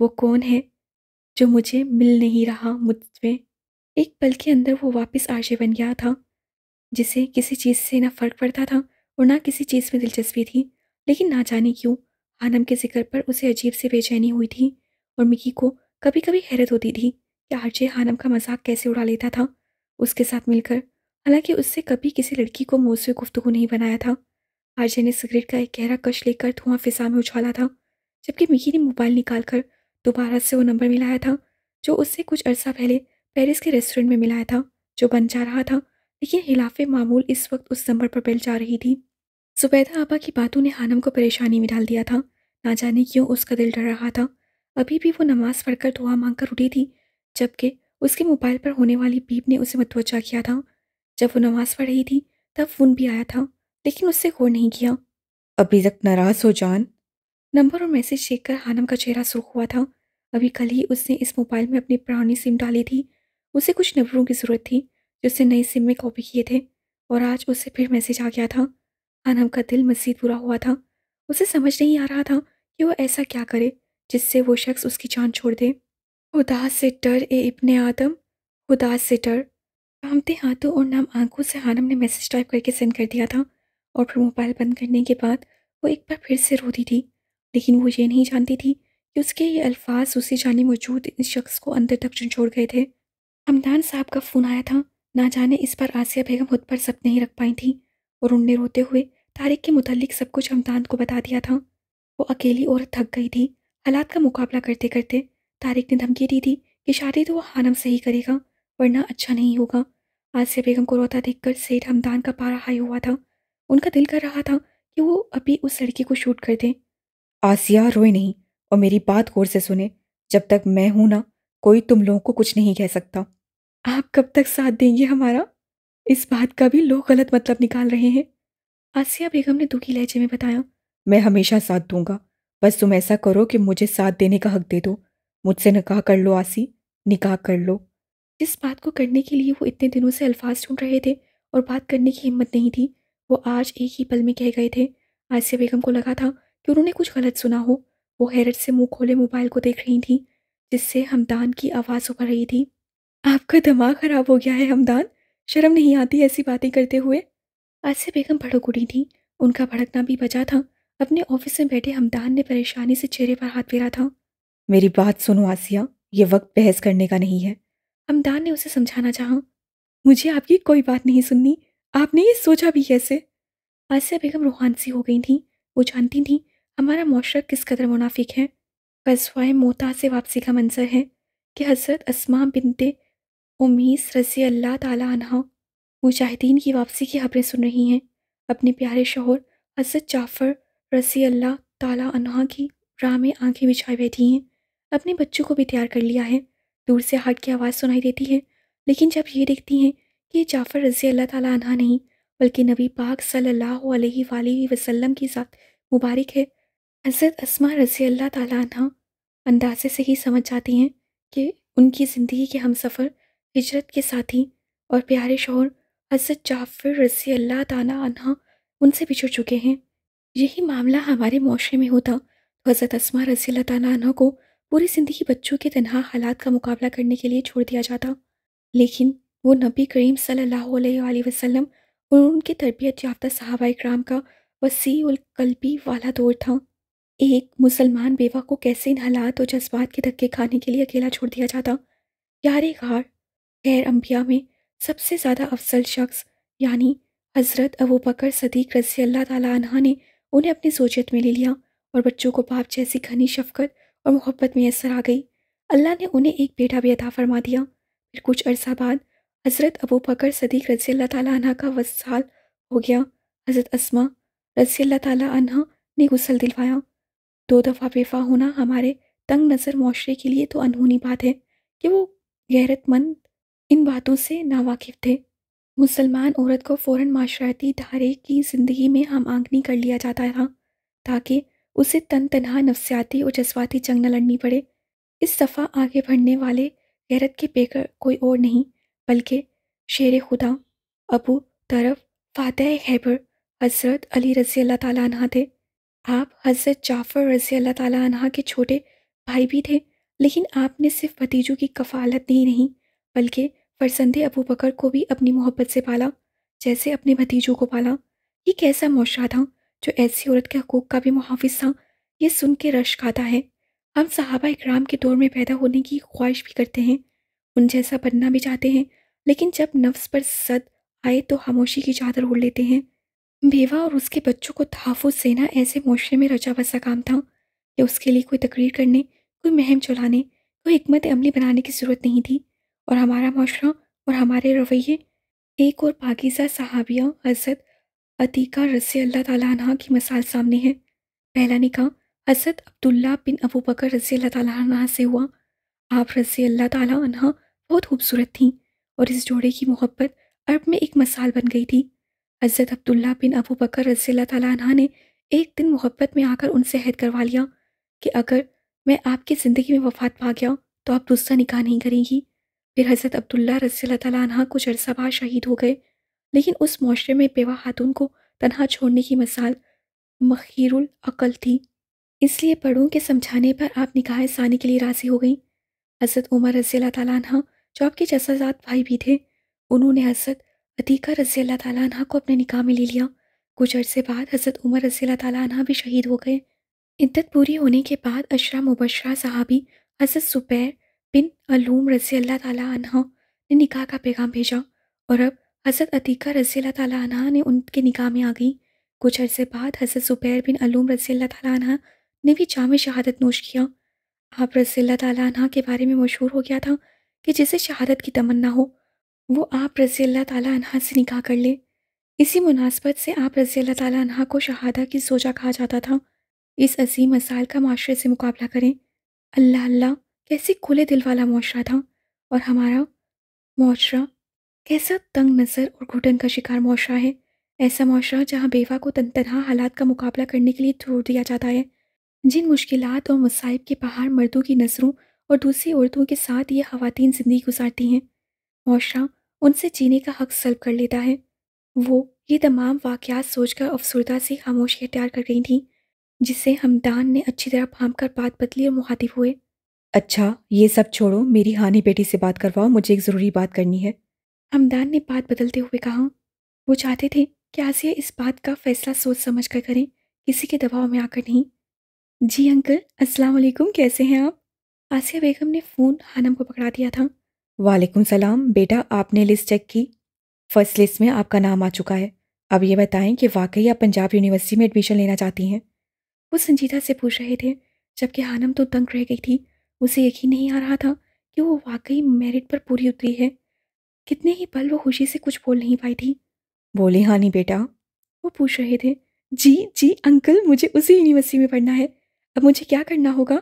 وہ کون ہے جو مجھے مل نہیں رہا مجھ میں؟ ایک پل کے اندر وہ واپس عاشق بن گیا تھا، جسے کسی چیز سے نہ فرق پڑتا تھا اور نہ کسی چیز میں دلچسپی تھی، لیکن نہ جانے کیوں حانم کے ذکر پر اسے عجیب سی بے چینی ہوئی تھی، اور مکی کو کبھی کبھی حیرت ہوتی تھی کہ آرجے حانم کا مذاق کیسے اڑا لیتا تھا اس کے ساتھ مل کر، حالانکہ اس سے کبھی کسی لڑکی کو منہ سے گفتگو نہیں بنایا تھا۔ آرجے نے سگریٹ کا ایک گہرا کش لے کر دھواں فضا میں اچھالا تھا، جبکہ مکی نے موبائل نکال کر دوبارہ سے وہ نمبر ملایا تھا جو اس سے کچھ عرصہ پہلے پیرس کے ریسٹورنٹ میں ملایا تھا، جو بن جا رہا تھا، لیکن خلاف معمول اس وقت اس نمبر پر بیل جا رہی تھی۔ زبیدہ آپا کی باتوں نے حانم کو پریشانی میں ڈال دیا تھا، نہ جانے کیوں اس کا دل ڈر رہا تھا۔ ابھی بھی وہ نماز پڑھ کر دعا مانگ کر اٹھی تھی، جبکہ اس کے موبائل پر ہونے والی بیپ نے اسے متوجہ کیا تھا۔ جب وہ نماز پڑھ رہی تھی تب فون بھی آیا تھا، لیکن اس سے غور نہیں کیا۔ ابھی تک ناراض ہو جان؟ نمبر اور میسج دیکھ کر حانم کا چہرہ سرخ ہوا تھا۔ ابھی کل ہی اس نے اس موبائل میں اپنی پرانی سم ڈالی تھی، اسے کچھ نمبروں کی ضرورت تھی جو اسے نئی سم میں کاپی کیے تھے، اور آج اسے پھر میسج آ گیا تھا۔ حانم کا دل مزید برا ہوا تھا، اسے سمجھ نہیں آ رہا تھا کہ وہ ایسا کیا کرے جس سے وہ شخص اس کی جان چھوڑ دے۔ خدا سے ڈر اے ابن آدم، خدا سے ڈر۔ کانپتے ہاتھوں اور نم آنکھوں سے حانم نے میسج ٹائپ کر کے سینڈ کر دیا تھا، اور پھر موبائل بند کرنے کے بعد وہ ایک بار پھر سے روتی تھی، لیکن وہ یہ نہیں جانتی تھی کہ اس کے یہ الفاظ اسی جانے موجود اس شخص کو اندر تک جھنجھوڑ گئے تھے۔ حمدان صاحب کا فون آیا تھا، نہ جانے اس پر آسیہ بیگم خود پر ضبط نہیں رکھ پائی تھیں، اور انہوں نے روتے ہوئے طارق کے متعلق سب کچھ حمدان کو بتا دیا تھا۔ وہ اکیلی عورت تھک گئی تھی حالات کا مقابلہ کرتے کرتے۔ طارق نے دھمکی دی تھی کہ شادی تو وہ حانم سے ہی کرے گا، ورنہ اچھا نہیں ہوگا۔ آسیہ بیگم کو روتا دیکھ کر سیٹھ حمدان کا پارا ہائی ہوا تھا، ان کا دل کر رہا تھا کہ وہ ابھی اس لڑکی کو شوٹ کر دیں۔ آسیہ روئے نہیں اور میری بات غور سے سنے، جب تک میں ہوں نا کوئی تم لوگوں کو کچھ نہیں کہہ سکتا۔ آپ کب تک ساتھ دیں گے ہمارا؟ اس بات کا بھی لوگ غلط مطلب نکال رہے ہیں، آسیہ بیگم نے دکھی لہجے میں بتایا۔ میں ہمیشہ ساتھ دوں گا، بس تم ایسا کرو کہ مجھے ساتھ دینے کا حق دے دو۔ مجھ سے نکاح کر لو آسی، نکاح کر لو۔ جس بات کو کرنے کے لیے وہ اتنے دنوں سے الفاظ ڈھونڈ رہے تھے اور بات کرنے کی ہمت نہیں تھی، وہ آج ایک ہی پل میں کہہ گئے تھے۔ آسیہ بیگم کو لگا تھا کہ انہوں نے کچھ غلط سنا ہو، وہ حیرت سے منہ کھولے موبائل کو دیکھ رہی تھیں، جس سے حمدان کی آواز ابھر رہی تھی۔ آپ کا دماغ خراب ہو گیا ہے حمدان، شرم نہیں آتی ایسی باتیں کرتے ہوئے؟ آسیہ بیگم بھڑک اٹھی تھیں، ان کا بھڑکنا بھی بجا تھا۔ اپنے آفس میں بیٹھے حمدان نے پریشانی سے چہرے پر ہاتھ پھیرا تھا۔ میری بات سنو آسیہ، یہ وقت بحث کرنے کا نہیں ہے۔ حمدان نے اسے سمجھانا چاہا۔ مجھے آپ کی کوئی بات نہیں سننی، آپ نے یہ سوچا بھی کیسے؟ آسیہ بیگم روحان سی ہو گئی تھیں، وہ جانتی تھیں ہمارا معاشرہ کس قدر منافق ہے۔ غزوہ موتا سے واپسی کا منظر ہے کہ حضرت اسماء بنت امیس رضی اللہ تعالیٰ عنہ مجاہدین کی واپسی کی خبریں سن رہی ہیں، اپنے پیارے شوہر حضرت جعفر رضی اللہ تعالیٰ عنہ کی راہ میں آنکھیں بچھائے بیٹھی ہیں، اپنے بچوں کو بھی تیار کر لیا ہے۔ دور سے ہارٹ کی آواز سنائی دیتی ہے، لیکن جب یہ دیکھتی ہیں کہ یہ جعفر رضی اللہ تعالیٰ عنہ نہیں بلکہ نبی پاک صلی اللہ علیہ وآلہ وسلم کی ذات مبارک ہے، حضرت اسماء رضی اللہ تعالیٰ عنہ اندازے سے ہی سمجھ جاتی ہیں کہ ان کی زندگی کے ہمسفر، ہجرت کے ساتھی اور پیارے شوہر حضرت جعفر رضی اللہ تعالیٰ عنہ ان سے بچھڑ چکے ہیں۔ یہی معاملہ ہمارے معاشرے میں ہوتا تو حضرت اسماء رضی اللہ تعالیٰ عنہ کو پوری زندگی بچوں کے تنہا حالات کا مقابلہ کرنے کے لیے چھوڑ دیا جاتا، لیکن وہ نبی کریم صلی اللہ علیہ وآلہ وسلم اور ان کے تربیت یافتہ صحابہ اکرام کا وسیع القلبی والا دور تھا۔ ایک مسلمان بیوہ کو کیسے ان حالات اور جذبات کے دھکے کھانے کے لیے اکیلا چھوڑ دیا جاتا؟ یار غار خیر انبیاء میں سب سے زیادہ افضل شخص یعنی حضرت ابو بکر صدیق رضی اللہ تعالیٰ عنہ نے انہیں اپنی زوجیت میں لے لیا، اور بچوں کو باپ جیسی گھنی شفقت اور محبت میسر آ گئی۔ اللہ نے انہیں ایک بیٹا بھی عطا فرما دیا۔ پھر کچھ عرصہ بعد حضرت ابو بکر صدیق رضی اللہ تعالیٰ عنہ کا وصال ہو گیا۔ حضرت اسماء رضی اللہ تعالیٰ عنہ نے غسل دلوایا۔ 2 دفعہ بیوہ ہونا ہمارے تنگ نظر معاشرے کے لیے تو انہونی بات ہے کہ وہ غیرت مند ان باتوں سے ناواقف تھے۔ مسلمان عورت کو فوراً معاشرتی دھارے کی زندگی میں ہم آنگنی کر لیا جاتا تھا تاکہ اسے تنہا نفسیاتی اور جذباتی جنگ نہ لڑنی پڑے۔ اس دفعہ آگے بڑھنے والے غیرت کے پیکر کوئی اور نہیں بلکہ شیر خدا ابو طرف فاتح خیبر حضرت علی رضی اللہ تعالیٰ عنہ تھے۔ آپ حضرت جعفر رضی اللہ تعالیٰ عنہ کے چھوٹے بھائی بھی تھے لیکن آپ نے صرف بھتیجوں کی کفالت نہیں بلکہ فرزند ابو بکر کو بھی اپنی محبت سے پالا، جیسے اپنے بھتیجوں کو پالا۔ یہ کیسا معاشرہ تھا جو ایسی عورت کے حقوق کا بھی محافظ تھا؟ یہ سن کے رشک آتا ہے۔ ہم صحابہ اکرام کے دور میں پیدا ہونے کی خواہش بھی کرتے ہیں، ان جیسا بننا بھی چاہتے ہیں، لیکن جب نفس پر زد آئے تو خاموشی کی چادر اوڑھ لیتے ہیں۔ بیوہ اور اس کے بچوں کو تحفظ دینا ایسے معاشرے میں رچا بسا کام تھا کہ اس کے لیے کوئی تقریر کرنے، کوئی مہم چلانے، کوئی حکمت عملی بنانے کی ضرورت نہیں تھی۔ اور ہمارا معاشرہ اور ہمارے رویے، ایک اور پاکیزہ صحابیہ حضرت عتیقہ رضی اللہ تعالیٰ عنہ کی مثال سامنے ہے۔ پہلا نکاح حضرت عبداللہ بن ابو بکر رضی اللہ تعالیٰ عنہ سے ہوا۔ آپ رضی اللہ تعالیٰ عنہ بہت خوبصورت تھیں اور اس جوڑے کی محبت عرب میں ایک مثال بن گئی تھی۔ حضرت عبداللہ بن ابو بکر رضی اللہ تعالیٰ عنہ نے ایک دن محبت میں آ کر ان سے عہد کروا لیا کہ اگر میں آپ کی زندگی میں وفات پا گیا تو آپ دوسرا نکاح نہیں کریں گی۔ پھر حضرت عبداللہ رضی اللہ تعالیٰ عنہ کچھ عرصہ بعد شہید ہو گئے، لیکن اس معاشرے میں بیوہ خاتون کو تنہا چھوڑنے کی مثال مخیر العقل تھی۔ اس لیے بڑوں کے سمجھانے پر آپ نکاح ثانی کے لیے راضی ہو گئیں۔ حضرت عمر رضی اللہ تعالیٰ عنہ جو آپ کے جسازات بھائی بھی تھے، انہوں نے حضرت عتیقہ رضی اللہ تعالیٰ عنہ کو اپنے نکاح میں لے لیا۔ کچھ عرصے بعد حضرت عمر رضی اللہ تعالیٰ عنہ بھی شہید ہو گئے۔ عدت پوری ہونے کے بعد عشرہ مبشرہ صحابی حضرت زبیر بن علوم رضی اللہ تعالیٰ عنہ نے نکاح کا پیغام بھیجا اور اب حضرت عتیقہ رضی اللہ تعالیٰ عنہ نے ان کے نکاح میں آ گئی۔ کچھ عرصے بعد حضرت زبیر بن علوم رضی اللہ تعالیٰ عنہ نے بھی جام شہادت نوش کیا۔ آپ رضی اللہ تعالیٰ عنہ کے بارے میں مشہور ہو گیا تھا کہ جسے شہادت کی تمنا ہو وہ آپ رضی اللہ تعالیٰ عنہ سے نکاح کر لے۔ اسی مناسبت سے آپ رضی اللہ تعالیٰ عنہ کو شہادہ کی زوجہ کہا جاتا تھا۔ اس عظیم مثال کا معاشرے سے مقابلہ کریں۔ اللہ اللہ، کیسی کھلے دل والا معاشرہ تھا، اور ہمارا معاشرہ کیسا تنگ نظر اور گھٹن کا شکار معاشرہ ہے۔ ایسا معاشرہ جہاں بیوہ کو تنہا حالات کا مقابلہ کرنے کے لیے چھوڑ دیا جاتا ہے، جن مشکلات اور مصائب کے پہاڑ مردوں کی نظروں اور دوسری عورتوں کے ساتھ یہ خواتین زندگی گزارتی ہیں۔ معاشرہ ان سے جینے کا حق سلب کر لیتا ہے۔ وہ یہ تمام واقعات سوچ کر افسردہ سی خاموشی اختیار کر گئی تھیں، جسے ہمدان نے اچھی طرح بھانپ کر بات بدلی اور مخاطب ہوئے۔ اچھا یہ سب چھوڑو، میری ہانی بیٹی سے بات کرواؤ، مجھے ایک ضروری بات کرنی ہے۔ ہمدان نے بات بدلتے ہوئے کہا۔ وہ چاہتے تھے کہ آسیہ اس بات کا فیصلہ سوچ سمجھ کر کریں، کسی کے دباؤ میں آ کر نہیں۔ جی انکل، السلام علیکم، کیسے ہیں آپ؟ آسیہ بیگم نے فون خانم کو پکڑا دیا تھا۔ وعلیکم السلام بیٹا، آپ نے لسٹ چیک کی؟ فرسٹ لسٹ میں آپ کا نام آ چکا ہے۔ اب یہ بتائیں کہ واقعی آپ پنجاب یونیورسٹی میں ایڈمیشن لینا چاہتی ہیں؟ وہ سنجیدہ سے پوچھ رہے تھے، جبکہ خانم تو دنگ رہ گئی تھی۔ اسے یقین نہیں آ رہا تھا کہ وہ واقعی میرٹ پر پوری اتری ہے۔ کتنے ہی پل وہ خوشی سے کچھ بول نہیں پائی تھی۔ بولی ہانی بیٹا۔ وہ پوچھ رہے تھے، جی جی انکل، مجھے اسی یونیورسٹی میں پڑھنا ہے، اب مجھے کیا کرنا ہوگا؟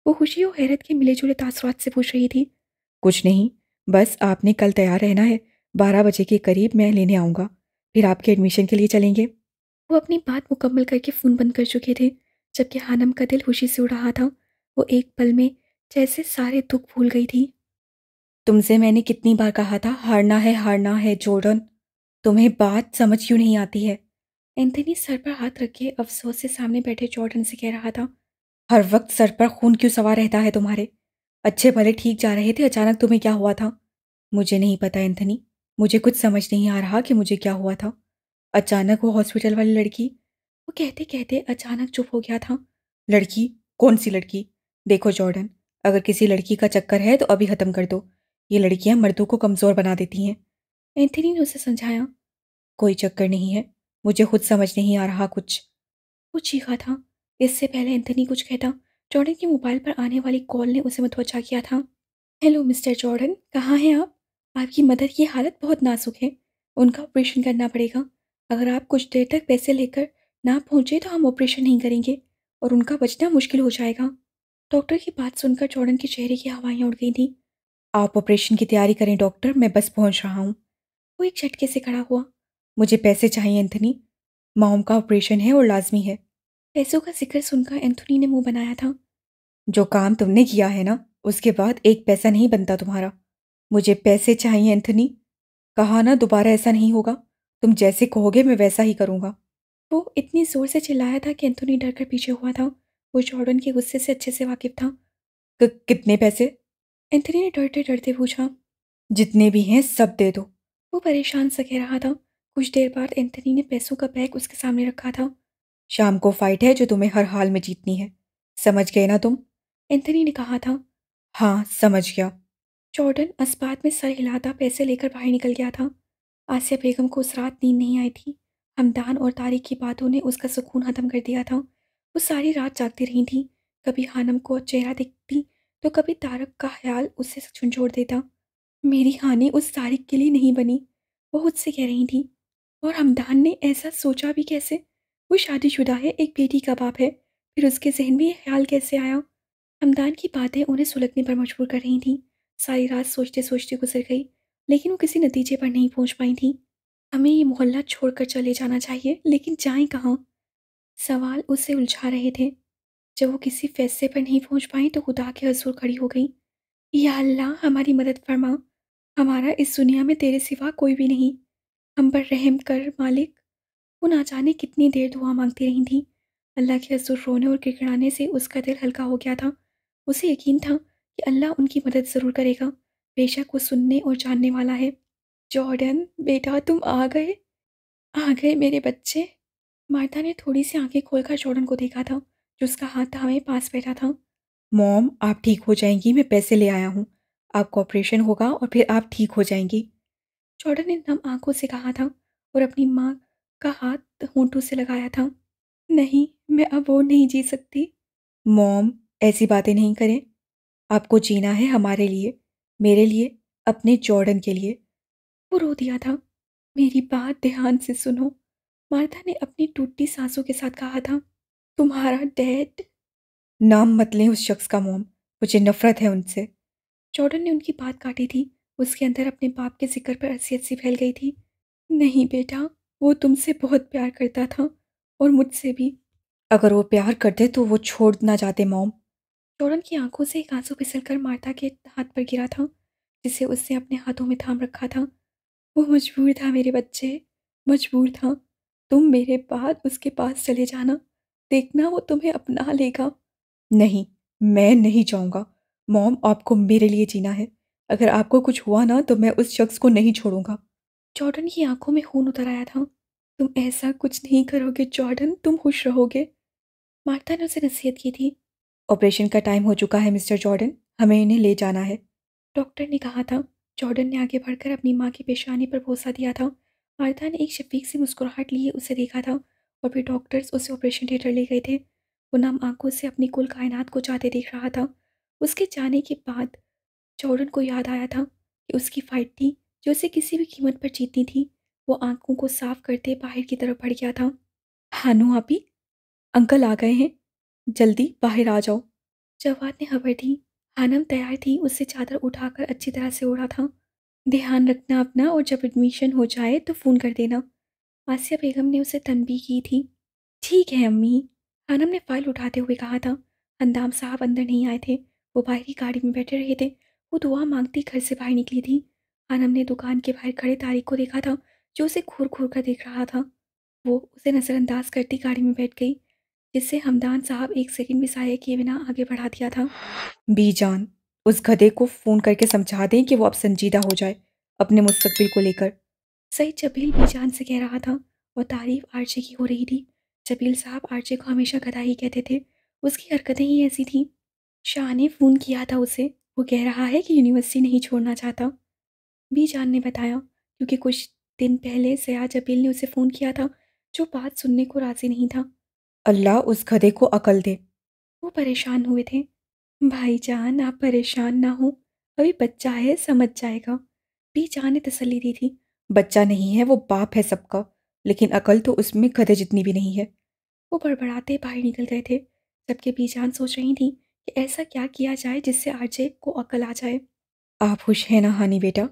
وہ خوشی اور حیرت کے ملے جلے تاثرات سے پوچھ رہی تھی۔ کچھ نہیں، بس آپ نے کل تیار رہنا ہے، 12 بجے کے قریب میں لینے آؤں گا، پھر آپ کے ایڈمیشن کے لیے چلیں گے۔ وہ اپنی بات مکمل کر کے فون بند کر چکے تھے، جبکہ خانم کا دل خوشی سے اڑ رہا تھا۔ وہ ایک پل میں جیسے سارے دکھ بھول گئی تھی۔ تم سے میں نے کتنی بار کہا تھا ہارنا ہے جورڈن، تمہیں بات سمجھ کیوں نہیں آتی ہے؟ اینتھنی سر پر ہاتھ رکھے افسوس سے سامنے بیٹھے جارڈن سے کہہ رہا تھا۔ ہر وقت سر پر خون کیوں سوار رہتا ہے تمہارے؟ اچھے بھلے ٹھیک جا رہے تھے، اچانک تمہیں کیا ہوا تھا؟ مجھے نہیں پتا اینتھنی، مجھے کچھ سمجھ نہیں آ رہا کہ مجھے کیا ہوا تھا۔ اچانک وہ ہاسپٹل والی لڑکی، وہ کہتے کہتے اچانک چپ ہو گیا تھا۔ لڑکی؟ کون سی لڑکی؟ دیکھو جارڈن، اگر کسی لڑکی کا چکر ہے تو ابھی ختم کر دو، یہ لڑکیاں مردوں کو کمزور بنا دیتی ہیں۔ اینتھنی نے اسے سمجھایا۔ کوئی چکر نہیں ہے، مجھے خود سمجھ نہیں آ رہا کچھ۔ وہ چیخا تھا۔ اس سے پہلے اینتھنی کچھ کہتا، جارڈن کی موبائل پر آنے والی کال نے اسے متوجہ کیا تھا۔ ہیلو مسٹر جارڈن، کہاں ہیں آپ کی مدر کی حالت بہت نازک ہے، ان کا آپریشن کرنا پڑے گا۔ اگر آپ کچھ دیر تک پیسے لے کر نہ پہنچے تو ہم آپریشن نہیں کریں گے اور ان کا بچنا مشکل ہو جائے گا۔ ڈاکٹر کی بات سن کر جارڈن کے چہرے کی ہوائیاں اڑ گئی تھیں۔ آپ آپریشن کی تیاری کریں ڈاکٹر، میں بس پہنچ رہا ہوں۔ وہ ایک جھٹکے سے کھڑا ہوا۔ مجھے پیسے چاہیے اینتھنی، ماؤم کا آپریشن ہے اور لازمی ہے۔ پیسوں کا ذکر سن کر اینتھنی نے منہ بنایا تھا۔ جو کام تم نے کیا ہے نا، اس کے بعد ایک پیسہ نہیں بنتا تمہارا۔ مجھے پیسے چاہیے اینتھنی، کہا نا دوبارہ ایسا نہیں ہوگا، تم جیسے کہو گے میں ویسا ہی کروں گا۔ وہ اتنی زور سے چلایا تھا کہ اینتھنی ڈر کر پیچھے ہوا تھا۔ وہ جارڈن کے غصے سے اچھے سے واقف تھا۔ کتنے پیسے؟ اینتھنی نے ڈرتے ڈرتے پوچھا۔ جتنے بھی ہیں سب دے دو۔ وہ پریشان سا کہہ رہا تھا۔ کچھ دیر بعد اینتھنی نے پیسوں کا بیگ اس کے سامنے رکھا تھا۔ شام کو فائٹ ہے جو تمہیں ہر حال میں جیتنی ہے، سمجھ گئے نا تم؟ اینتھنی نے کہا تھا۔ ہاں سمجھ گیا۔ جارڈن اسبات میں سر ہلاتا پیسے لے کر باہر نکل گیا تھا۔ آسیہ بیگم کو اس رات نیند نہیں آئی تھی۔ ہمدان اور طارق کی باتوں نے اس کا سکون ختم کر دیا تھا۔ وہ ساری رات جاگتی رہی تھی۔ کبھی خانم کو چہرہ دیکھتی تو کبھی طارق کا خیال اسے جھنجھوڑ دیتا۔ میری ہانی اس طارق کے لیے نہیں بنی، وہ خود سے کہہ رہی تھی۔ اور ہمدان نے ایسا سوچا بھی کیسے؟ وہ شادی شدہ ہے، ایک بیٹی کا باپ ہے، پھر اس کے ذہن میں یہ خیال کیسے آیا؟ ہمدان کی باتیں انہیں سلگنے پر مجبور کر رہی تھیں۔ ساری رات سوچتے سوچتے گزر گئی، لیکن وہ کسی نتیجے پر نہیں پہنچ پائی تھیں۔ ہمیں یہ محلہ چھوڑ کر چلے جانا چاہیے، لیکن جائیں کہاں؟ سوال اسے الجھا رہے تھے۔ جب وہ کسی فیصلے پر نہیں پہنچ پائیں تو خدا کے حضور کھڑی ہو گئی۔ یا اللہ ہماری مدد فرما، ہمارا اس دنیا میں تیرے سوا کوئی بھی نہیں، ہم پر رحم کر مالک۔ وہ نہ جانے کتنی دیر دعا مانگتی رہی تھیں۔ اللہ کے حضور رونے اور گڑگڑانے سے اس کا دل ہلکا ہو گیا تھا۔ اسے یقین تھا کہ اللہ ان کی مدد ضرور کرے گا، بے شک وہ سننے اور جاننے والا ہے۔ جارڈن بیٹا تم آ گئے میرے بچے۔ مارتھا نے تھوڑی سی آنکھیں کھول کر جارڈن کو دیکھا تھا جو اس کا ہاتھ تھامے پاس بیٹھا تھا۔ موم آپ ٹھیک ہو جائیں گی، میں پیسے لے آیا ہوں، آپ کا آپریشن ہوگا اور پھر آپ ٹھیک ہو جائیں گی۔ جارڈن نے نم آنکھوں سے کہا تھا اور اپنی ماں کا ہاتھ ہونٹوں سے لگایا تھا۔ نہیں میں اب وہ نہیں جی سکتی۔ موم ایسی باتیں نہیں کریں، آپ کو جینا ہے ہمارے لیے، میرے لیے، اپنے جارڈن کے لیے۔ وہ رو دیا تھا۔ میری بات دھیان سے سنو، مارتھا نے اپنی ٹوٹتی سانسوں کے ساتھ کہا تھا۔ تمہارا ڈیڈ۔ نام مت لیں اس شخص کا موم، مجھے نفرت ہے ان سے۔ جارڈن نے ان کی بات کاٹی تھی۔ اس کے اندر اپنے باپ کے ذکر پر عصیت سی پھیل گئی تھی۔ نہیں بیٹا، وہ تم سے بہت پیار کرتا تھا اور مجھ سے بھی۔ اگر وہ پیار کرتے تو وہ چھوڑ نہ جاتے موم۔ جارڈن کی آنکھوں سے ایک آنسو پھسل کر مارتھا کے ہاتھ پر گرا تھا جسے اس نے اپنے ہاتھوں میں تھام رکھا تھا۔ وہ مجبور تھا میرے بچے، مجبور تھا۔ تم میرے بعد اس کے پاس چلے جانا، دیکھنا وہ تمہیں اپنا لے گا۔ نہیں، میں نہیں چاہوں گا موم، آپ کو میرے لیے جینا ہے، اگر آپ کو کچھ ہوا نا تو میں اس شخص کو نہیں چھوڑوں گا۔ جارڈن کی آنکھوں میں خون اتر آیا تھا۔ تم ایسا کچھ نہیں کرو گے جارڈن، تم خوش رہو گے۔ مارتھا نے اسے نصیحت کی تھی۔ آپریشن کا ٹائم ہو چکا ہے مسٹر جارڈن، ہمیں انہیں لے جانا ہے۔ ڈاکٹر نے کہا تھا۔ جارڈن نے آگے بڑھ کر اپنی ماں کی پیشانی پر بوسہ دیا تھا۔ مارتھا نے ایک شفیق سی مسکراہٹ لیے اسے دیکھا تھا اور پھر ڈاکٹرز اسے آپریشن تھیٹر لے گئے تھے۔ وہ نم آنکھوں سے اپنی کل کائنات کو جاتے دیکھ رہا تھا۔ اس کے جانے کے بعد جارڈن کو یاد آیا تھا کہ اس کی فائٹ تھی جو اسے کسی بھی قیمت پر جیتنی تھی۔ وہ آنکھوں کو صاف کرتے باہر کی طرف بڑھ گیا تھا۔ ہانو آپی، انکل آ گئے ہیں، جلدی باہر آ جاؤ۔ جواد نے خبر دی۔ ہانم تیار تھی، اس سے چادر اٹھا کر اچھی طرح سے اوڑھا تھا۔ دھیان رکھنا اپنا، اور جب ایڈمیشن ہو جائے تو فون کر دینا۔ آسیہ بیگم نے اسے تنبیہ کی تھی۔ ٹھیک ہے امی، ہانم نے فائل اٹھاتے ہوئے کہا تھا۔ اندام صاحب اندر نہیں آئے تھے، وہ باہر کی گاڑی میں بیٹھے رہے تھے۔ وہ دعا مانگتی گھر سے باہر نکلی تھی۔ ہانم نے دکان کے باہر کھڑے طارق کو دیکھا تھا جو اسے گھور گھور کر دیکھ رہا تھا۔ وہ اسے نظر انداز کرتی گاڑی میں بیٹھ گئی، جس سے ہمدان صاحب ایک سیکنڈ بھی ضائع کیے بنا آگے بڑھا دیا تھا۔ بی جان، اس گدھے کو فون کر کے سمجھا دیں کہ وہ اب سنجیدہ ہو جائے اپنے مستقبل کو لے کر۔ سعید جبیل بی جان سے کہہ رہا تھا اور تعریف آرچے کی ہو رہی تھی۔ جبیل صاحب آرچے کو ہمیشہ گدھا ہی کہتے تھے، اس کی حرکتیں ہی ایسی تھیں۔ شاہ نے فون کیا تھا اسے، وہ کہہ رہا ہے کہ یونیورسٹی نہیں چھوڑنا چاہتا۔ بی جان نے بتایا، کیونکہ کچھ دن پہلے سیاح جبیل نے اسے فون کیا تھا جو بات سننے کو راضی نہیں تھا۔ اللہ اس گدھے کو عقل دے۔ وہ پریشان ہوئے تھے۔ بھائی جان آپ پریشان نہ ہوں، ابھی بچہ ہے سمجھ جائے گا، بی جان نے تسلی دی تھی۔ بچہ نہیں ہے، وہ باپ ہے سب کا، لیکن عقل تو اس میں گدھے جتنی بھی نہیں ہے۔ وہ بڑبڑاتے باہر نکل گئے تھے، جبکہ بی جان سوچ رہی تھیں کہ ایسا کیا کیا جائے جس سے آرجے کو عقل آ جائے۔ آپ خوش ہیں نا ہانی بیٹا؟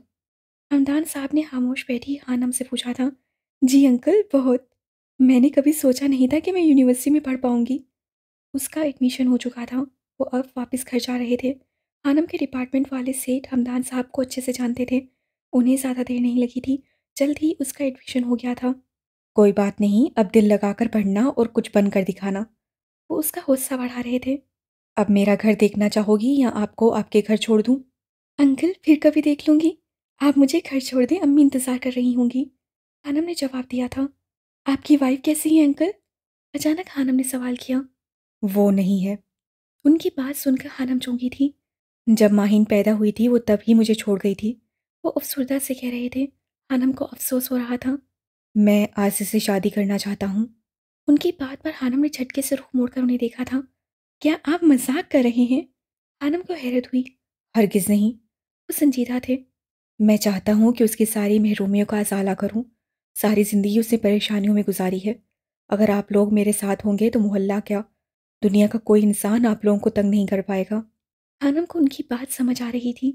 ہمدان صاحب نے خاموش بیٹھی ہانم سے پوچھا تھا۔ جی انکل بہت، میں نے کبھی سوچا نہیں تھا کہ میں یونیورسٹی میں پڑھ پاؤں گی۔ اس کا ایڈمیشن ہو چکا تھا، وہ اب واپس گھر جا رہے تھے۔ ہانم کے ڈپارٹمنٹ والے سیٹھ ہمدان صاحب کو اچھے سے جانتے تھے، انہیں زیادہ دیر نہیں لگی تھی، جلد ہی اس کا ایڈمیشن ہو گیا تھا۔ کوئی بات نہیں، اب دل لگا کر پڑھنا اور کچھ بن کر دکھانا۔ وہ اس کا حوصلہ بڑھا رہے تھے۔ اب میرا گھر دیکھنا چاہو گی یا آپ کو آپ کے گھر چھوڑ دوں؟ انکل پھر کبھی دیکھ لوں گی، آپ مجھے گھر چھوڑ دیں، امی انتظار کر رہی ہوں گی۔ خانم نے جواب دیا تھا۔ آپ کی وائف کیسی ہے انکل؟ اچانک خانم نے سوال کیا۔ وہ نہیں ہے۔ ان کی بات سن کر خانم چونکی تھی۔ جب ماہین پیدا ہوئی تھی وہ تب ہی مجھے چھوڑ گئی تھی۔ وہ افسردہ سے کہہ رہے تھے۔ خانم کو افسوس ہو رہا تھا۔ میں آصف سے شادی کرنا چاہتا ہوں۔ ان کی بات پر خانم نے جھٹکے سے رخ موڑ کر انہیں دیکھا تھا۔ کیا آپ مذاق کر رہے ہیں؟ خانم کو حیرت ہوئی۔ ہرگز نہیں۔ وہ سنجیدہ تھے۔ میں چاہتا ہوں کہ اس کی ساری محرومیوں کا ازالہ کروں۔ ساری زندگی اس نے پریشانیوں میں گزاری ہے۔ اگر آپ لوگ میرے ساتھ ہوں گے تو محلہ کیا، دنیا کا کوئی انسان آپ لوگوں کو تنگ نہیں کر پائے گا۔ خانم کو ان کی بات سمجھ آ رہی تھی،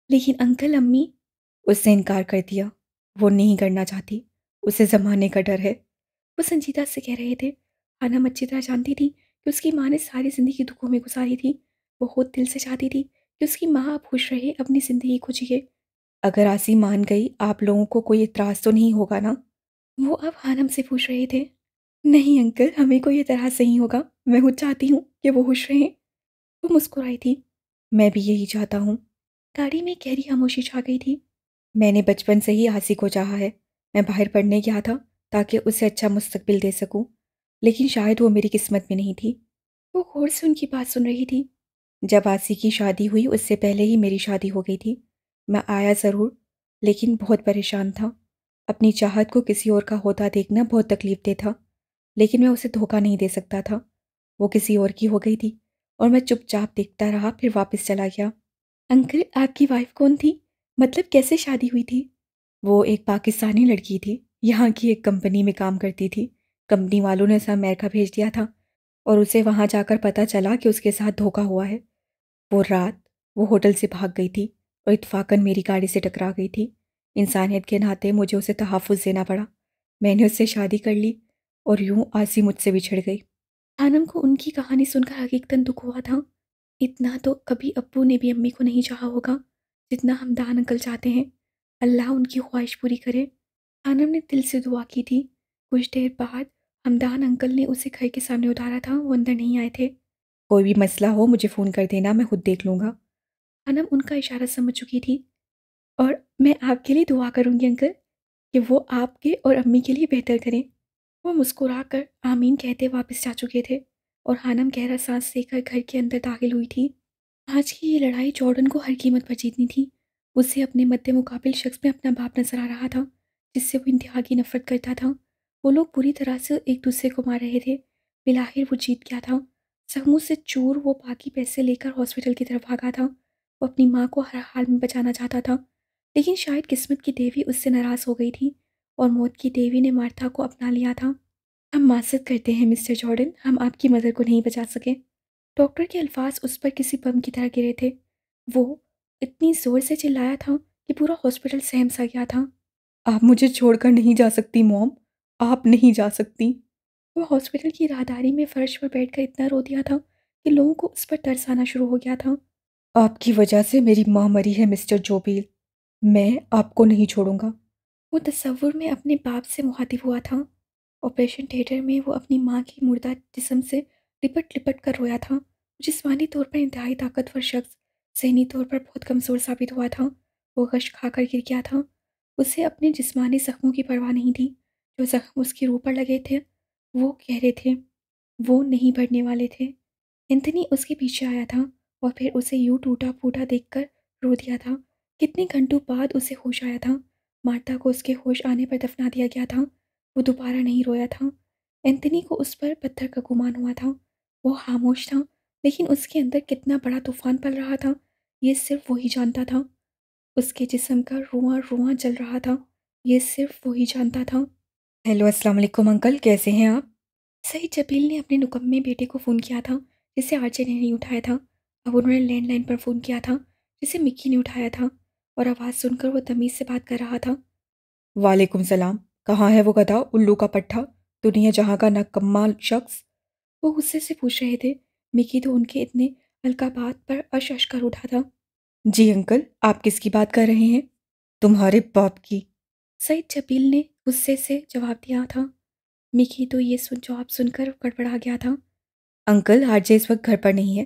لیکن انکل امی۔ اس نے انکار کر دیا۔ وہ نہیں کرنا چاہتی، اسے زمانے کا ڈر ہے۔ وہ سنجیدہ سے کہہ رہے تھے۔ خانم اچھی طرح جانتی تھی کہ اس کی ماں نے ساری زندگی دکھوں میں گزاری تھی۔ وہ خود دل سے چاہتی تھی کہ اس کی ماں اب خوش رہے، اپنی زندگی کو جیے۔ اگر آسی مان گئی آپ لوگوں کو کوئی اعتراض تو نہیں ہوگا نا؟ وہ اب خانم سے پوچھ رہے تھے۔ نہیں انکل، ہمیں کوئی اعتراض نہیں ہوگا، میں خود چاہتی ہوں کہ وہ خوش رہیں۔ وہ مسکرائی تھی۔ میں بھی یہی چاہتا ہوں۔ گاڑی میں گہری خاموشی چھا گئی تھی۔ میں نے بچپن سے ہی آسی کو چاہا ہے۔ میں باہر پڑھنے گیا تھا تاکہ اسے اچھا مستقبل دے سکوں، لیکن شاید وہ میری قسمت میں نہیں تھی۔ وہ غور سے ان کی بات سن رہی تھی۔ جب آسی کی شادی ہوئی اس سے پہلے ہی میری شادی ہو گئی تھی۔ میں آیا ضرور، لیکن بہت پریشان تھا۔ اپنی چاہت کو کسی اور کا ہوتا دیکھنا بہت تکلیف دہ تھا، لیکن میں اسے دھوکہ نہیں دے سکتا تھا۔ وہ کسی اور کی ہو گئی تھی اور میں چپ چاپ دیکھتا رہا، پھر واپس چلا گیا۔ انکل آپ کی وائف کون تھی؟ مطلب کیسے شادی ہوئی تھی؟ وہ ایک پاکستانی لڑکی تھی، یہاں کی ایک کمپنی میں کام کرتی تھی۔ کمپنی والوں نے اسے امریکہ بھیج دیا تھا اور اسے وہاں جا کر پتہ چلا کہ اس کے ساتھ دھوکہ ہوا ہے۔ وہ رات وہ ہوٹل سے بھاگ گئی تھی اور اتفاقاً میری گاڑی سے ٹکرا گئی تھی۔ انسانیت کے ناطے مجھے اسے تحفظ دینا پڑا۔ میں نے اس سے شادی کر لی اور یوں آسی مجھ سے بچھڑ گئی۔ خانم کو ان کی کہانی سن کر حقیقتاً دکھ ہوا تھا۔ اتنا تو کبھی ابو نے بھی امی کو نہیں چاہا ہوگا جتنا ہمدان انکل چاہتے ہیں۔ اللہ ان کی خواہش پوری کرے۔ خانم نے دل سے دعا کی تھی۔ کچھ دیر بعد ہمدان انکل نے اسے گھر کے سامنے اتارا تھا، وہ اندر نہیں آئے تھے۔ کوئی بھی مسئلہ ہو مجھے فون کر دینا، میں خود دیکھ لوں گا۔ خانم ان کا اشارہ سمجھ چکی تھی۔ اور میں آپ کے لیے دعا کروں گی انکل کہ وہ آپ کے اور امی کے لیے بہتر کریں۔ وہ مسکرا کر آمین کہتے واپس جا چکے تھے اور خانم گہرا سانس لے کر گھر کے اندر داخل ہوئی تھی۔ آج کی یہ لڑائی جارڈن کو ہر قیمت پر جیتنی تھی۔ اسے اپنے مد مقابل شخص میں اپنا باپ نظر آ رہا تھا، جس سے وہ انتہا کی نفرت کرتا تھا۔ وہ لوگ بری طرح سے ایک دوسرے کو مار رہے تھے۔ بالآخر وہ جیت گیا تھا۔ زخموں سے چور وہ باقی پیسے لے کر ہاسپٹل کی طرف بھاگا تھا۔ وہ اپنی ماں کو ہر حال میں بچانا چاہتا تھا، لیکن شاید قسمت کی دیوی اس سے ناراض ہو گئی تھی اور موت کی دیوی نے مارتھا کو اپنا لیا تھا۔ ہم معذرت کرتے ہیں مسٹر جارڈن، ہم آپ کی مدر کو نہیں بچا سکے۔ ڈاکٹر کے الفاظ اس پر کسی بم کی طرح گرے تھے۔ وہ اتنی زور سے چلایا تھا کہ پورا ہاسپٹل سہم سا گیا تھا۔ آپ مجھے چھوڑ کر نہیں جا سکتی موم، آپ نہیں جا سکتی۔ وہ ہاسپٹل کی راہداری میں فرش پر بیٹھ کر اتنا رو دیا تھا کہ لوگوں کو اس پر ترس آنا شروع ہو گیا تھا۔ آپ کی وجہ سے میری ماں مری ہے مسٹر جوبیل، میں آپ کو نہیں چھوڑوں گا۔ وہ تصور میں اپنے باپ سے مخاطب ہوا تھا۔ آپریشن تھیٹر میں وہ اپنی ماں کی مردہ جسم سے لپٹ لپٹ کر رویا تھا۔ جسمانی طور پر انتہائی طاقتور شخص ذہنی طور پر بہت کمزور ثابت ہوا تھا۔ وہ غش کھا کر گر گیا تھا۔ اسے اپنے جسمانی زخموں کی پرواہ نہیں تھی۔ جو زخم اس کی روح پر لگے تھے وہ گہرے تھے، وہ نہیں بڑھنے والے تھے۔ اینتھنی اس کے پیچھے آیا تھا اور پھر اسے یوں ٹوٹا پھوٹا دیکھ کر رو دیا تھا۔ کتنے گھنٹوں بعد اسے ہوش آیا تھا۔ مارتا کو اس کے ہوش آنے پر دفنا دیا گیا تھا۔ وہ دوبارہ نہیں رویا تھا۔ اینتھنی کو اس پر پتھر کا گمان ہوا تھا۔ وہ خاموش تھا، لیکن اس کے اندر کتنا بڑا طوفان پل رہا تھا یہ صرف وہی جانتا تھا۔ اس کے جسم کا رواں رواں جل رہا تھا، یہ صرف وہی جانتا تھا۔ ہیلو، السلام علیکم انکل، کیسے ہیں آپ؟ سعید جبیل نے اپنے نکمے بیٹے کو فون کیا تھا جسے آرچے نے نہیں اٹھایا تھا۔ اب انہوں نے لینڈ لائن پر فون کیا تھا جسے مکی نے اٹھایا تھا، اور آواز سن کر وہ تمیز سے بات کر رہا تھا۔ وعلیکم السلام، کہاں ہے وہ گدھا الو کا پٹھا، دنیا جہاں کا ناکمال شخص؟ وہ غصے سے پوچھ رہے تھے۔ مکی تو ان کے اتنے القابات پر اش اش کر اٹھا تھا۔ جی انکل، آپ کس کی بات کر رہے ہیں؟ تمہارے باپ کی۔ سعید جبیل نے غصے سے جواب دیا تھا۔ مکی تو یہ جواب سن کر گڑبڑا گیا تھا۔ انکل آرجے اس وقت گھر پر نہیں ہے،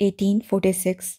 1846,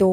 2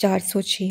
406।